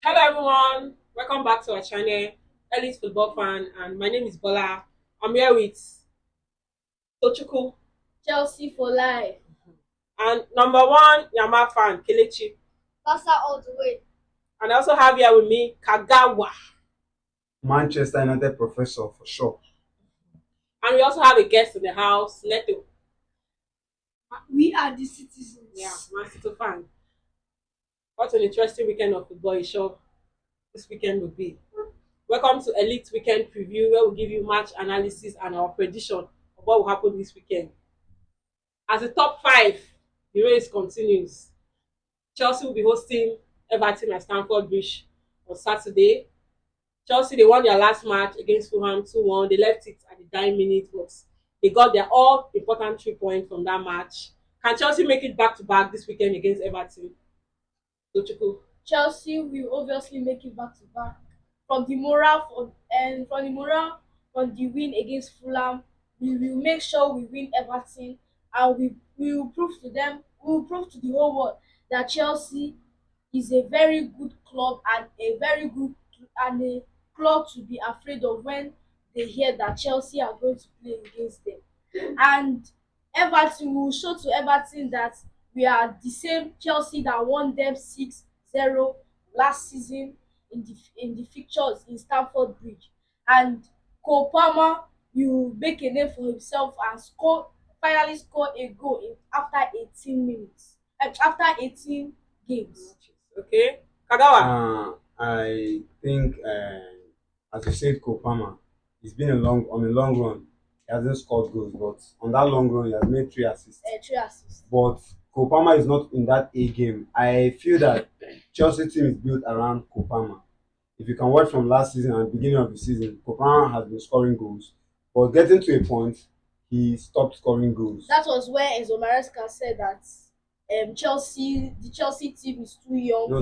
Hello everyone, welcome back to our channel, Elite Football Fan, and my name is Bola. I'm here with Tochuku Chelsea for life. and number one Yama fan, Kelechi. Barca all the way. And I also have here with me Kagawa. Manchester United professor for sure. And we also have a guest in the house, Neto. We are the citizens. Yeah, Man City fan. What an interesting weekend of football is sure this weekend will be. Welcome to Elite Weekend Preview, where we give you match analysis and our prediction of what will happen this weekend. As the top five, the race continues. Chelsea will be hosting Everton at Stamford Bridge on Saturday. Chelsea, they won their last match against Fulham 2-1. They left it at the dying minute, but they got their all important 3 points from that match. Can Chelsea make it back to back this weekend against Everton? Tochukwu. Chelsea will obviously make it back to back. From the moral from the win against Fulham, we will make sure we win Everton, and we will prove to them, we will prove to the whole world that Chelsea is a very good club and a club to be afraid of when they hear that Chelsea are going to play against them. And Everton, we will show to Everton that we are the same Chelsea that won them 6-0 last season in the fixtures in Stamford Bridge. And Cole will make a name for himself and finally score a goal after 18 minutes, after 18 games. Okay. Kagawa. I think, as you said, Kopama, it's been on a long run. He hasn't scored goals, but on that long run, he has made 3 assists. 3 assists. But Kopama is not in that A game. I feel that Chelsea team is built around Kopama. If you can watch from last season and beginning of the season, Kopama has been scoring goals, but getting to a point, he stopped scoring goals. That was where Enzo Maresca said that the Chelsea team is too young. No,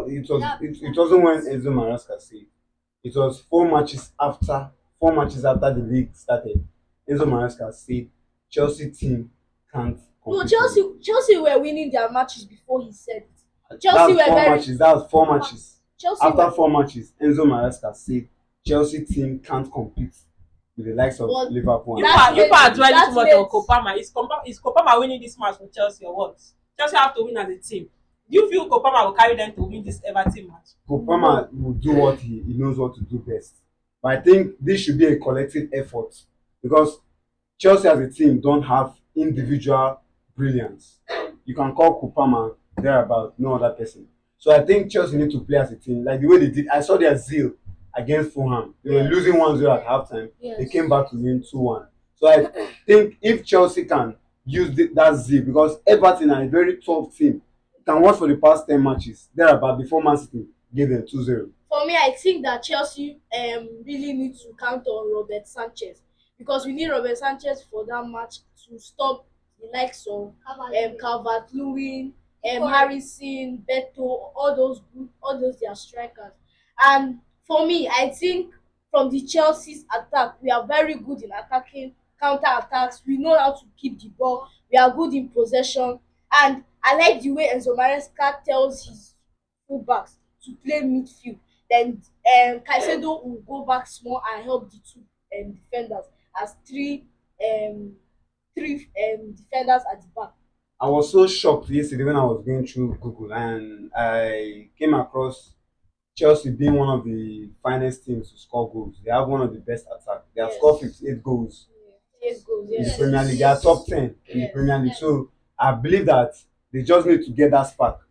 it wasn't when Enzo Maresca said. It was 4 matches after the league started. Enzo Maresca said Chelsea team can't No, compete. Chelsea were winning their matches before he said it. That's 4 matches. That's 4 matches. Chelsea After were, 4 matches, Enzo Maresca said Chelsea team can't compete with the likes of But Liverpool. You That's are dwelling that's too much late. on Kopama. Is Kopama winning this match for Chelsea or what? Chelsea have to win as a team. Do you feel Kopama will carry them to win this Everton match? Kopama will do what he knows what to do best. But I think this should be a collective effort because Chelsea as a team don't have individual brilliance. You can call Kopama thereabout, no other person. So I think Chelsea need to play as a team, like the way they did. I saw their zeal against Fulham. They were losing 1-0 at halftime. Yes. They came back to win 2-1. So I think if Chelsea can use that zeal, because Everton are a very tough team, you can watch for the past 10 matches thereabout before Man City gave them 2-0. For me, I think that Chelsea really need to count on Robert Sanchez, because we need Robert Sanchez for that match to stop the likes of Calvert-Lewin, Harrison, Beto, all those their strikers. And for me, I think from the Chelsea's attack, we are very good in attacking counter attacks. We know how to keep the ball. We are good in possession, and I like the way Enzo Maresca tells his fullbacks to play midfield. Then Caicedo will go back small and help the two defenders as three defenders at the back. I was so shocked yesterday when I was going through Google and I came across Chelsea being one of the finest teams to score goals. They have one of the best attacks. They have Yes. scored 58 goals Yes, goals. in the Yes. Premier League. They are top 10 in the Yes. Premier League. So I believe that they just need to get that spark.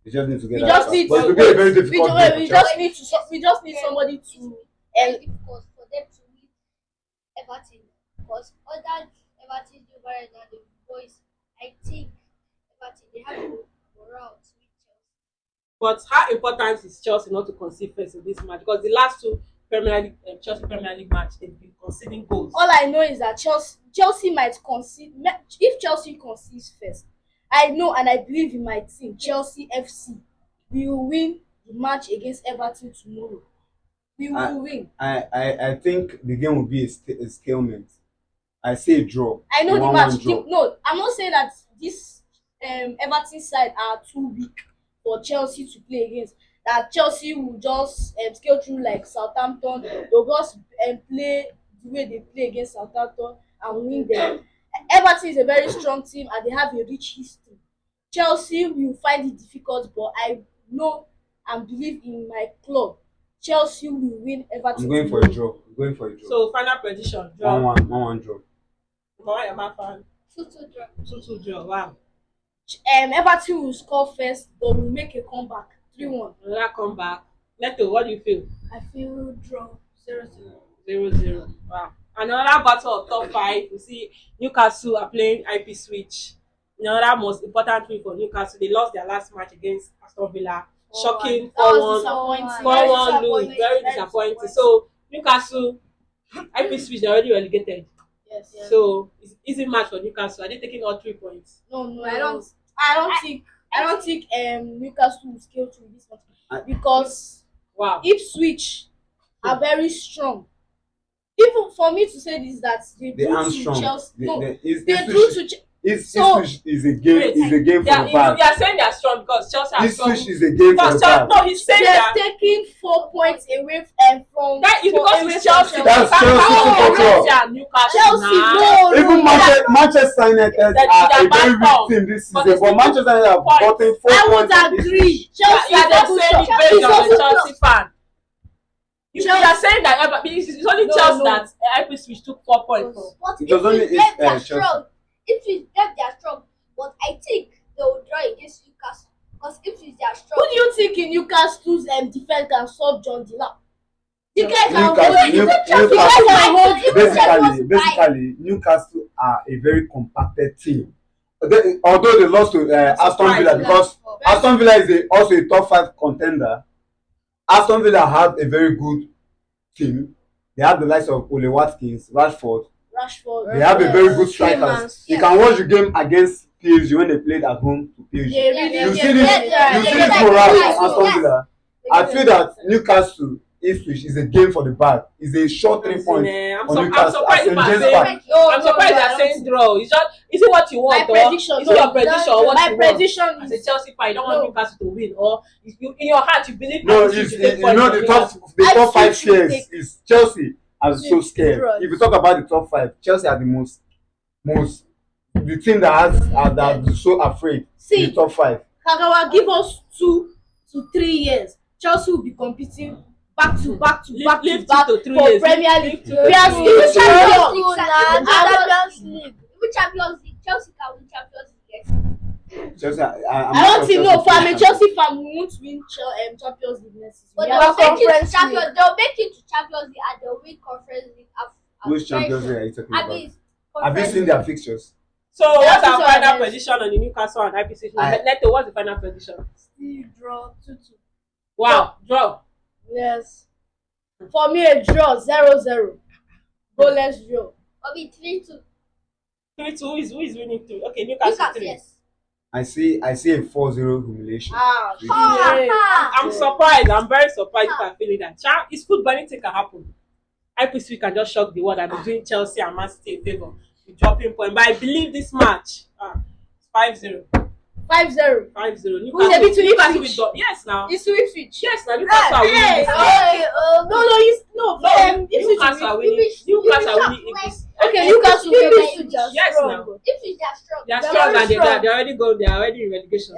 They just need to get We that just spark. need But it to will be a very difficult game for we Chelsea. just need to we just need somebody to Very difficult for them to win Everton because other Everton do better than the boys. I think Everton they have the morale to win Chelsea. But how important is Chelsea not to concede first in this match? Because the last two Premier League Chelsea Premier League match, they've been conceding goals. all I know is that Chelsea might concede. If Chelsea concedes first, I know and I believe in my team, Chelsea FC. We will win the match against Everton tomorrow. We will win. I think the game will be a stalemate. I say a draw. I know a the 1-1 match. draw. No, I'm not saying that this Everton side are too weak for Chelsea to play against. that Chelsea will just scale through like Southampton. They'll just play the way they play against Southampton and win them. Everton is a very strong team and they have a rich history. Chelsea will find it difficult, but I know and believe in my club. Chelsea will win I'm Everton going for a tomorrow. draw. I'm going for a draw. So final prediction, One draw. one, 1-1 draw. Why am I fan? 2-2 draw. 2-2 draw. Wow. Everton will score first, but will make a comeback. 3-1. Another comeback. Neto, what do you feel? I feel draw 0-0. 0-0. Wow. Another battle of top five. You see, Newcastle are playing IP Switch. Another most important win for Newcastle. They lost their last match against Aston Villa. Shocking That was 4-1. disappointing. 4-1 lose. Very Very disappointing. So Newcastle, IP Switch, they're already relegated. Yes. So it's easy match for Newcastle. Are they taking all 3 points? No, I don't. I don't think Newcastle will scale through this I- one because Wow. Ipswich are very strong. Even for me to say this, that they They drew are to strong. Chelsea. No, They they drew to So- Ipswich is a game. Wait, Is a game for Yeah, the you bag. are saying they are strong because Chelsea are strong. Ipswich is a game for the bag. No, he's saying they're that. taking 4 points away from. That is because away it's from Chelsea. That's They Chelsea can't to compare control. Chelsea and Newcastle Chelsea, now. no, Even no. Manchester United They are are a very bad weak form. team this But season, they but still Manchester United have points. gotten 4 I points. would from agree. Ipswich. Chelsea You are is a just good saying it shot. based It's on a also Chelsea fan. You are saying that it's only No, Chelsea no. that IP Switch took 4 points from. But It was if only we get they are Chelsea. strong, if we get they are strong, but I think they will draw against Newcastle because if they are strong, Who do you think in Newcastle's defense can stop John Dillap? The guy can hold Newcastle, it. Newcastle, The guy can hold it. basically, Newcastle are a very compacted team. Although they lost to Aston Villa because Aston Villa is also a top 5 contender. Aston Villa have a very good team. They have the likes of Ole Watkins, Rashford. Rashford. They have a very good Tielemans. strikers. You can watch the game against PSG when they played at home to PSG. They really You get see this, better. you They see get this better. morale Yes. at Aston Villa. I feel that Newcastle Ipswich is a game for the bag. It's a short 3 points I'm for I'm Newcastle surprised at if St. I'm James saying. Park. I'm surprised they are saying draw. Is it what you want? My prediction. Is it your prediction or what My you want? prediction As a is Chelsea fan, you don't want No. Newcastle to win, or in your heart you believe No, Ipswich it's, should take you points know from the top Newcastle. 5 Ipswich will shares take- is Chelsea. I'm so scared. Draws. If you talk about the top 5, Chelsea are the most the team that is so afraid in See, the top 5. Kagawa, give us 2 to 3 years. Chelsea will be competing back to back to back to Leave back 2 to 3 for years. Premier Leave League. 2 to We are 3 still years. champions. Champions League. Even Champions League, Chelsea can win Champions League. Chelsea, I don't think no. For I'm a Chelsea fan, we won't win Champions League next season. But We have Conference League. they'll make it to Champions League and they'll win Conference League. Which Champions League are you talking I about? mean, Have you seen their fixtures? So what's our Chelsea final are prediction on the Newcastle and IPC? I- Neto, what's the final prediction? Still draw 2-2. Wow, draw. Yes. For me, a draw 0-0. Goalless draw. I'll be 3-2. 3-2. Who is winning 2? Okay, Newcastle 3. Yes. I see a 4-0 humiliation. Yeah. I'm surprised. I'm very surprised if I'm feeling that. It's football, anything can happen. IPC can just shock the world and be doing Chelsea and Man City a favor. Be dropping point. But I believe this match, it's 5-0. 5-0. 5-0. Who's a bit to Newcastle Ipswich? will yes now. It's Ipswich. Yes now. Newcastle are winning this match. Newcastle are winning. Newcastle are winning Ipswich. Okay, Newcastle will Ipswich get Yes now. If it's that strong, They are They're strong very and they strong. are already going. They are already in relegation.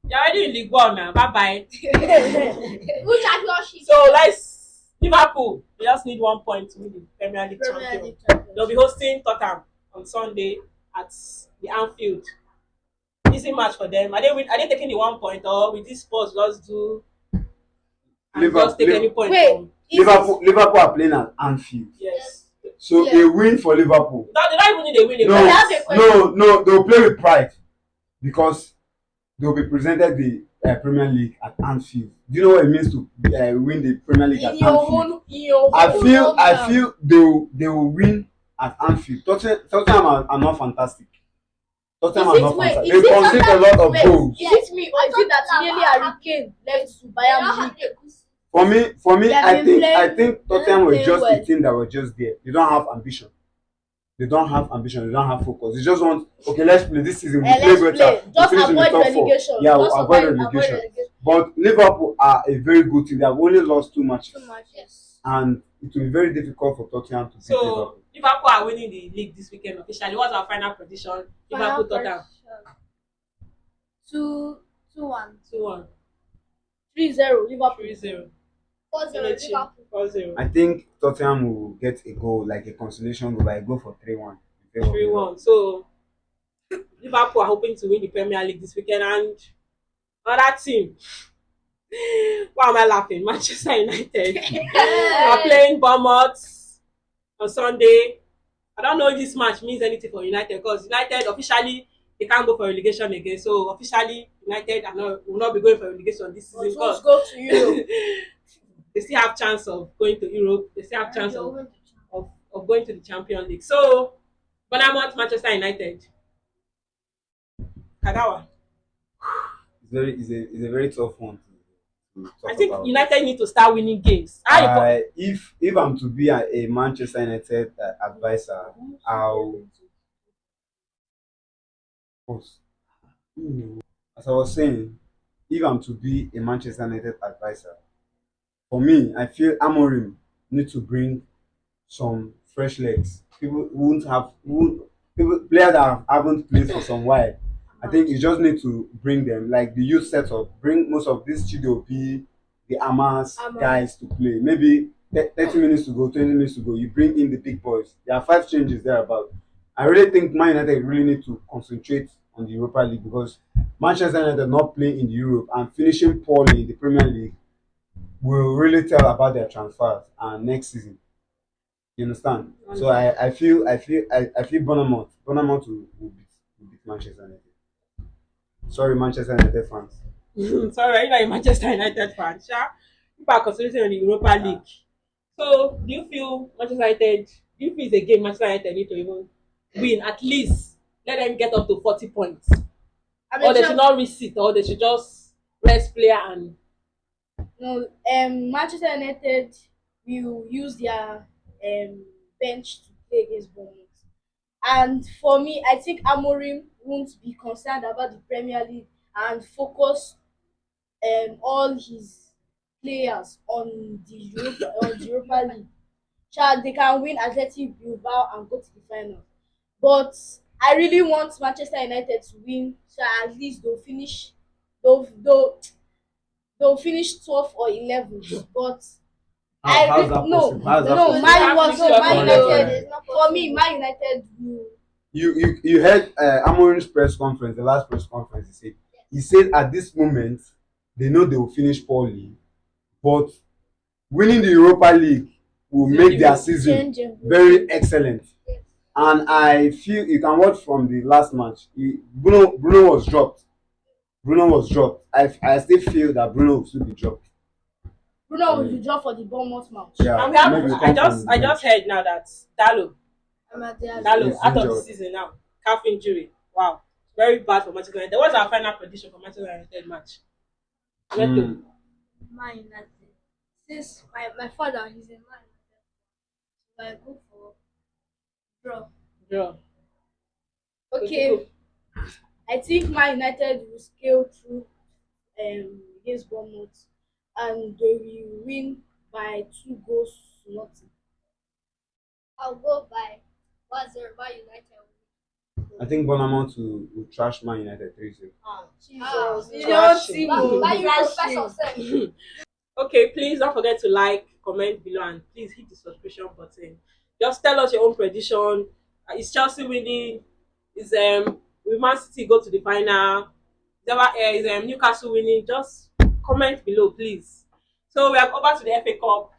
They are already in League One now. Bye bye. who championship? So let's Liverpool. They just need 1 point to win the Premier League champion. They'll be hosting Tottenham on Sunday at the Anfield. Easy match for them. Are they taking the 1 point, or with this Spurs just do and just take any point Wait. from? Liverpool are playing at Anfield. Yes. So Yeah. a win for Liverpool. They don't even need a win. No, I have a question. no, they'll play with pride because they'll be presented the Premier League at Anfield. Do you know what it means to win the Premier League at Anfield? I feel they will win at Anfield. Tottenham are not fantastic. Tottenham are not fantastic. They concede a lot of goals. Is it me or is it that nearly Harry Kane left to They don't Bayern have Munich? a good For me, They have I been think playing- Tottenham were playing just well. the team that were just there. They don't have ambition. They don't have focus. They just want, okay, let's play this season. We play Let's better. play. We Just finish in the avoid top 4. relegation. Yeah, Just we'll avoid relegation. But Liverpool are a very good team. They have only lost two matches, Too much. Yes. and it will be very difficult for Tottenham to beat So Liverpool. Liverpool are winning the league this weekend officially. What's our final prediction? Final Liverpool Tottenham prediction. 2-1. 2-1, 3-0 Liverpool. 3-0. 4-0 Liverpool. 4-0. I think Tottenham will get a goal, like a consolation goal. I go for 3-1 in favor of 3-1. So Liverpool are hoping to win the Premier League this weekend, and another team. Why am I laughing? Manchester United are playing Bournemouth on Sunday. I don't know if this match means anything for United because United officially they can't go for relegation again. So officially United are not will not be going for relegation this But season let's because go to Europe. they still have chance of going to Europe. They still have chance They're of, going to Champions. of going to the Champions League. So Bournemouth, Manchester United. Kagawa. it's a very tough one to I talk think about. United need to start winning games. How If I'm to be a Manchester United advisor, I'll post. As I was saying, if I'm to be a Manchester United advisor, for me, I feel Amorim need to bring some fresh legs. People who won't have who people players that haven't played for some while. I think you just need to bring them like the youth setup. Bring most of these Chidopi, the Amas guys to play. Maybe 30 minutes to go, 20 minutes to go. You bring in the big boys. There are five changes there about. I really think Man United really need to concentrate on the Europa League because Manchester United not playing in Europe and finishing poorly in the Premier League will really tell about their transfers and next season. You understand? So I feel Bournemouth will beat Manchester United. Sorry, Manchester United fans. sorry, you're not a Manchester United fan. Sha? People are concentrating on the Europa League. So do you feel Manchester United? Do you feel it's a game Manchester United need to even win at least? Let them get up to 40 points, I or mean, they should not risk it, or they should just rest player and no, Manchester United will use their bench to play against Bournemouth. And for me, I think Amorim won't be concerned about the Premier League and focus all his players on the Europa League. Sure, they can win Athletic Bilbao and go to the final. But I really want Manchester United to win, so at least they'll they'll finish 12th or 11th. But I How's that no possible? How's that no possible? Man was no Man No, no, United. no. It's not For me, possible. Man United will. You heard Amorim's press conference, the last press conference. He said at this moment they know they will finish poorly, but winning the Europa League will make their season very excellent. And I feel you can watch from the last match. Bruno was dropped. Bruno was dropped. I still feel that Bruno will still be dropped. Bruno will withdraw for the Bournemouth match. Yeah, we have. maybe I come just from I the just bench. heard now that Dalo He's out of the injured. season now, calf injury. Wow, very bad for Manchester United. What's our final prediction for Manchester United match? Neto. Mm, Man United. Since my father he's a Man United, so I go for draw. Draw. Okay, I think Man United will scale through against Bournemouth and they will win by 2 goals to nothing. I'll go by 1-0 Man United. I think Bournemouth will trash Man United 3-0. Jesus, you Trash don't see him. Why you Trash professor him. sef? Okay, please don't forget to like, comment below, and please hit the subscription button. Just tell us your own prediction. Is Chelsea winning? Is will Man City go to the final? Is Newcastle winning? Just comment below, please. So we are over to the FA Cup.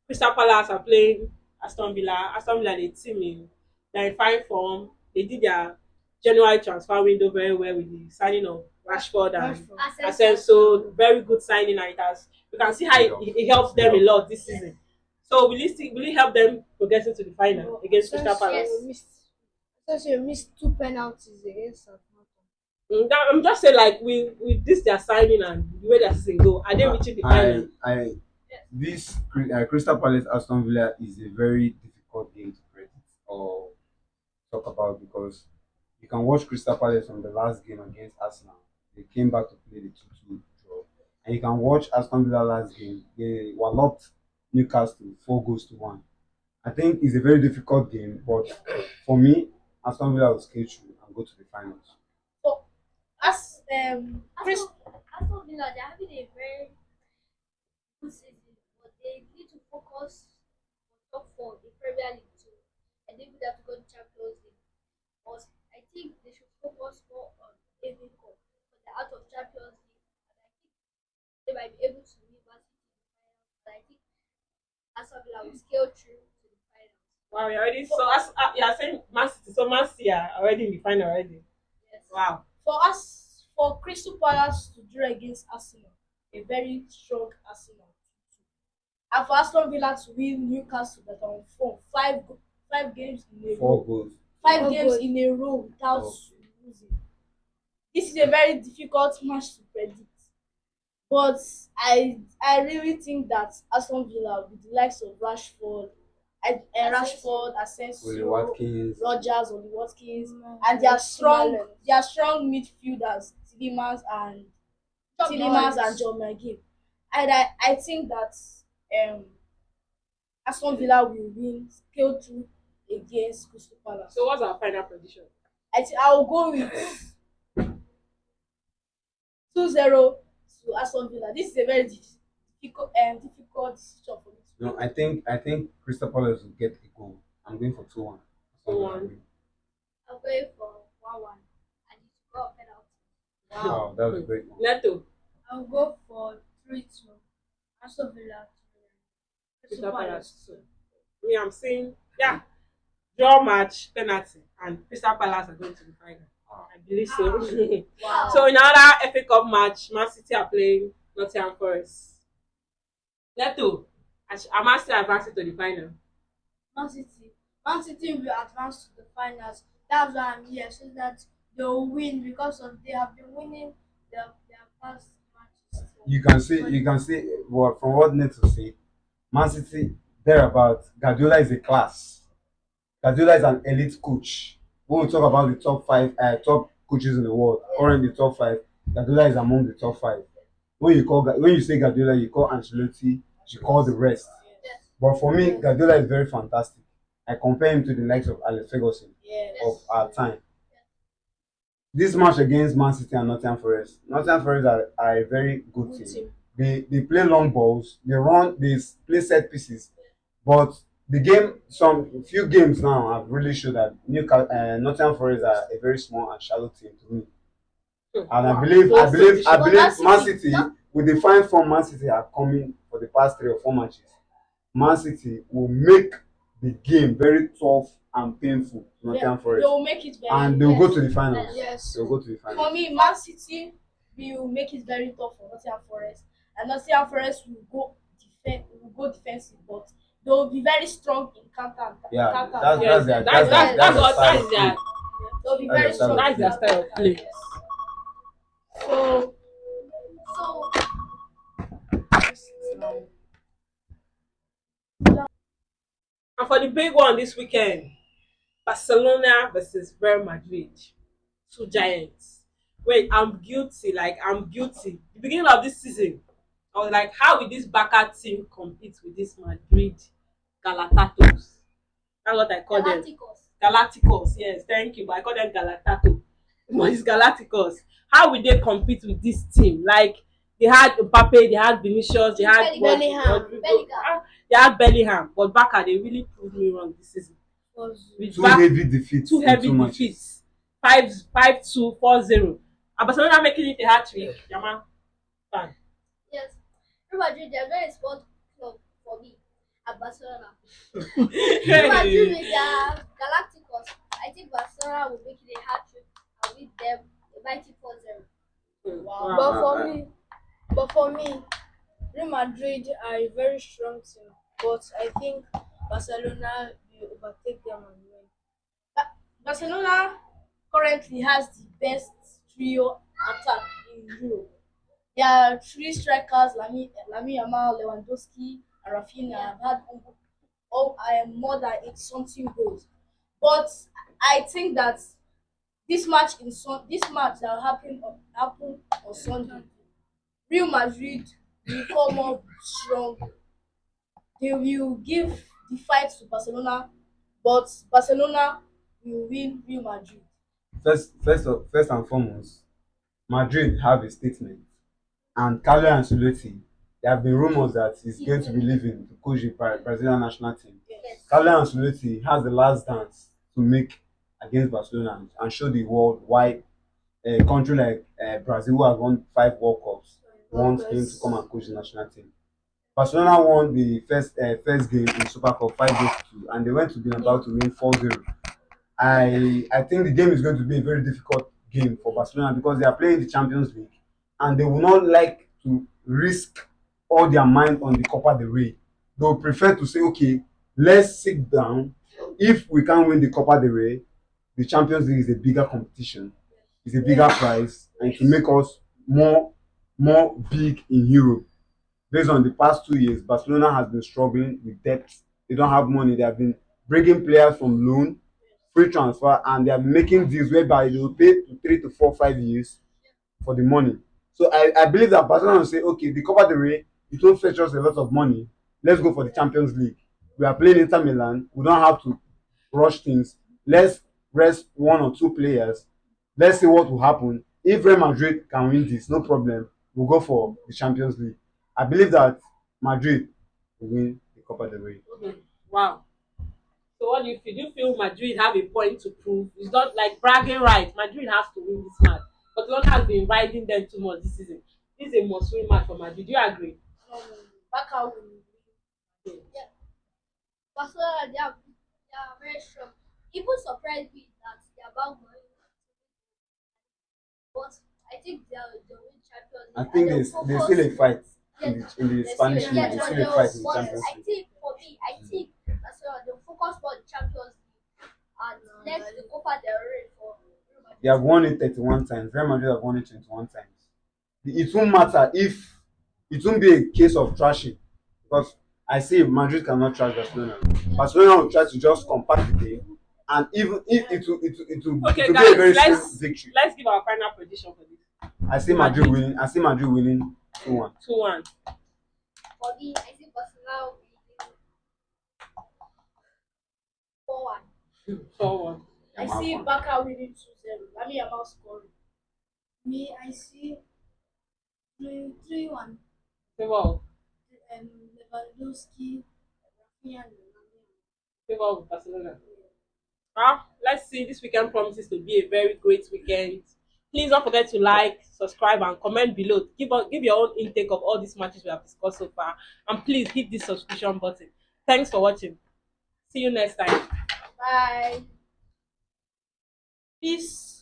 Crystal Palace are playing Aston Villa. Aston Villa, they team they're in fine form. They did their January transfer window very well with the signing of Rashford and Asensio. Very good signing, and it has. You can see how it helps them a lot this season. So will it help them progressing to the final against Crystal Palace? Since you missed 2 penalties against Southampton. I'm just saying, like with this their signing and the way their season go, are they reaching the final? This Crystal Palace Aston Villa is a very difficult game to predict or talk about because you can watch Crystal Palace from the last game against Arsenal. They came back to play the 2-2 draw. And you can watch Aston Villa last game. They walloped Newcastle 4 goals to 1. I think it's a very difficult game, but for me, Aston Villa will scale through and go to the finals. So as Chris, Aston Villa, they're having a very good season, but they need to focus on top four in Premier League too, and they would have to go to Champions League. But I think they should focus more on FA Cup, but they're out of Champions League, and I think they might be able to win Man City in the finals. But I think Aston Villa will scale through to the finals. Wow, you're already so as you are saying Man City, so Man City are already in the final already. Yes. Wow. for Crystal Palace to draw against Arsenal, a very strong Arsenal. And for Aston Villa to win Newcastle that are on form, 5 games in a Four row, goals. 5 games in a row without Oh. losing. This is a very difficult match to predict. But I really think that Aston Villa with the likes of Rashford, Willie Asensio, Watkins. Rogers, Oli Watkins, and their strong midfielders, Tillemans and John McGinn. And I think that um Aston Villa will win scale through against Crystal Palace. So what's our final prediction? I will go with 2-0 to Aston Villa. This is a very difficult decision for me to No, make. I think Crystal Palace will get a goal. I'm going for 2-1. 2-1. I'm going for 1-1, and it's got penalty. Wow, that was a great one. Neto. I'll go for 3-2 Aston Villa to Crystal Palace. So, me, I'm saying, yeah, draw match, penalty, and Crystal Palace are going to the final. I believe so. Wow. So in another FA Cup match, Man City are playing Nottingham Forest. Neto, am I still advancing to the final? Man City. Man City will advance to the finals. That's why I'm here, so that they will win because of they have been winning their past matches. You can see what from what Neto say, Man City thereabout. Guardiola is a class. Guardiola is an elite coach. When we talk about the top coaches in the world, currently the top five, Guardiola is among the top five. When you say Guardiola, you call Ancelotti, you call the rest. Yes. But for me, Guardiola is very fantastic. I compare him to the likes of Alex Ferguson Yes. of our time. This match against Man City and Nottingham Forest are a very good Good team. team. They play long balls, they play set pieces, but some few games now have really showed that Nottingham Forest are a very small and shallow team to me. And Wow. I But believe Man Man City, City- with the fine form Man City are coming for the past 3 or 4 matches, Man City will make the game very tough and painful to Nottingham They Forest, will make it very and they'll go yes. to the finals. Yes. They'll go to the For finals. me, Man City will make it very tough for Nottingham Forest, and Nottingham Forest will go defensive, but they will be very strong in counter. Yeah, counter that's Yes, their that's that's that's their what style that is of their play. They'll be That's very their style strong. of that's their style of play. Yes. So So And for the big one this weekend, Barcelona versus Real Madrid. Two giants. Wait, I'm guilty. Like I'm guilty. The beginning of this season, I was like, how will this Barca team compete with this Madrid Galatatos? That's what I call them. Galacticos. Galacticos, yes, thank you. But I call them Galatato. But it's Galacticos. How will they compete with this team? Like they had Mbappe, they had Vinicius, they had Bellingham. They had Bellingham. But Barca, they really proved me wrong this season. With Two Barca, heavy defeats two in heavy 2 matches. defeats. 5-2, 4-0. And Barcelona making it a hat trick. Yama fan. Yes. Real Madrid, they're very sport club for me at Barcelona. Real Madrid with their Galacticos. I think Barcelona will make it a hat trick and with them a mighty 4-0. Wow. But for me, Real Madrid are a very strong team, but I think Barcelona will overtake them and win. Barcelona currently has the best trio attack in Europe. There are three strikers, Lamine Yamal, Lewandowski, and Rafinha have had more than 80 something goals. But I think that this match that will happen on Sunday Real Madrid will come up strong. They will give the fight to Barcelona, but Barcelona will win Real Madrid. First and foremost, Madrid have a statement, and Carlo Ancelotti. There have been rumors that he's going to be leaving to coach the Brazilian national team. Yes. Carlo Ancelotti has the last dance to make against Barcelona and show the world why a country like Brazil, who has won 5 World Cups, wants him to come and coach the national team. Barcelona won the first game in Super Cup 5-2, and they went to be about to win 4-0. I think the game is going to be a very difficult game for Barcelona because they are playing the Champions League and they will not like to risk all their mind on the Copa del Rey. They will prefer to say, okay, let's sit down. If we can win the Copa del Rey, the Champions League is a bigger competition, it's a bigger prize, and it will make us more big in Europe. Based on the past 2 years, Barcelona has been struggling with debt. They don't have money. They have been bringing players from loan, free transfer, and they are making deals whereby they will pay to 3 to 4, 5 years for the money. So I believe that Barcelona will say, okay, the Copa del Rey, it won't fetch us a lot of money. Let's go for the Champions League. We are playing Inter Milan. We don't have to rush things. Let's rest 1 or 2 players. Let's see what will happen. If Real Madrid can win this, no problem. We'll go for the Champions League. I believe that Madrid will win the Copa del Rey. Mhm. Wow. So what do you feel? Do you feel Madrid have a point to prove? It's not like bragging right. Madrid has to win this match. But Barcelona has been riding them too much this season. This is a must-win match for Madrid. Do you agree? Um, Barca will win. Yeah. Barcelona, they are very strong. Even surprised me that they are about going. But I think they'll win Champions I League think and they'll there's still a focus. fight Yes, in the There's Spanish still a league. fight. There's yes, still but a fight in the but Champions I League. think for me, I think Barcelona they'll focus more on Champions League and left the Copa del Rey for Real They Madrid have to won win. it 31 times. Real Madrid have won it 21 times. It won't matter if it won't be a case of trashing because I say Madrid cannot trash Barcelona. Barcelona will try to just compact the game, and even if it Okay, will be a guys, very safe let's victory. let's give our final prediction for this. I say Madrid winning. I say Madrid winning 2-1. 2-1. For me, I think Barcelona will win 4-1. 4-1. I see Barca winning 2-0. Lamine Yamal scoring. Me, I see 3-1. Favor Lewandowski, Rafinha, and Ronaldo. favor with Barcelona. Ah, let's see. This weekend promises to be a very great weekend. Please don't forget to like, subscribe, and comment below. Give your own intake of all these matches we have discussed so far, and please hit the subscription button. Thanks for watching. See you next time. Bye. Peace.